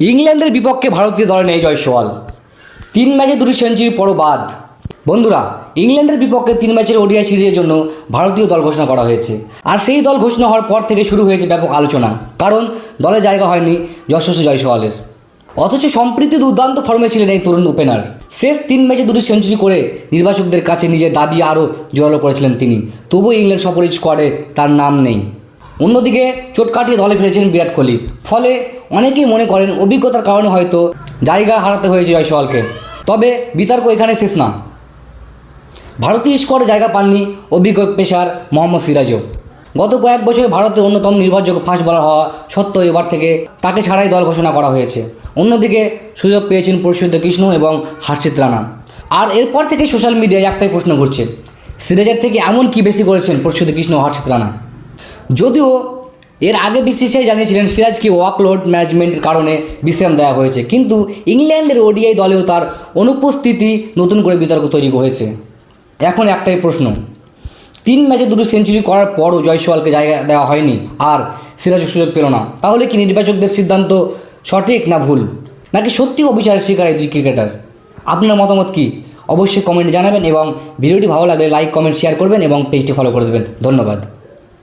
ইংল্যান্ডের বিপক্ষে ভারতীয় দলে নেই জয়সওয়াল। 3 ম্যাচে 2টি সেঞ্চুরি পরও বাদ। বন্ধুরা, ইংল্যান্ডের বিপক্ষে 3 ম্যাচের ওডিআই সিরিজের জন্য ভারতীয় দল ঘোষণা করা হয়েছে। আর সেই দল ঘোষণা হওয়ার পর থেকে শুরু হয়েছে ব্যাপক আলোচনা, কারণ দলে জায়গা হয়নি যশস্বী জয়সওয়ালের। অথচ সম্প্রতি দুর্দান্ত ফর্মে ছিলেন এই তরুণ ওপেনার। শেষ 3 ম্যাচে 2টি সেঞ্চুরি করে নির্বাচকদের কাছে নিজের দাবি আরও জোরালো করেছিলেন তিনি। তবুও ইংল্যান্ড সফরের স্কোয়াডে তার নাম নেই। অন্যদিকে চোট কাটিয়ে দলে ফিরেছেন বিরাট কোহলি। ফলে অনেকেই মনে করেন অভিজ্ঞতার কারণে হয়তো জায়গা হারাতে হয়েছে জয়সওয়ালকে। তবে বিতর্ক এখানে শেষ না। ভারতীয় স্কোয়াডে জায়গা পাননি অভিজ্ঞ পেসার মোহাম্মদ সিরাজও। গত কয়েক বছরে ভারতের অন্যতম নির্ভরযোগ্য ফাস্ট বোলার হওয়া সত্ত্বেও এবার থেকে তাকে ছাড়াই দল ঘোষণা করা হয়েছে। অন্যদিকে সুযোগ পেয়েছেন প্রসিদ্ধ কৃষ্ণ এবং হর্ষিত রানা। আর এরপর থেকে সোশ্যাল মিডিয়ায় একটাই প্রশ্ন ঘুরছে, সিরাজের থেকে এমন কি বেশি করেছেন প্রসিদ্ধ কৃষ্ণ ও হর্ষিত রানা? যদিও এর আগে বিসিসিআই জানিয়েছিলেন সিরাজকে ওয়ার্কলোড ম্যানেজমেন্টের কারণে বিশ্রাম দেওয়া হয়েছে, কিন্তু ইংল্যান্ডের ওডিআই দলেও তার অনুপস্থিতি নতুন করে বিতর্ক তৈরি হয়েছে। এখন একটাই প্রশ্ন, 3 ম্যাচে 2টি সেঞ্চুরি করার পরও জয়সওয়ালকে জায়গা দেওয়া হয়নি আর সিরাজের সুযোগ পেল না। তাহলে কি নির্বাচকদের সিদ্ধান্ত সঠিক না ভুল, নাকি সত্যি অবিচারের শিকার এই দুই ক্রিকেটার? আপনার মতামত কি অবশ্যই কমেন্টে জানাবেন এবং ভিডিওটি ভালো লাগলে লাইক, কমেন্ট, শেয়ার করবেন এবং পেজটি ফলো করে দেবেন। ধন্যবাদ।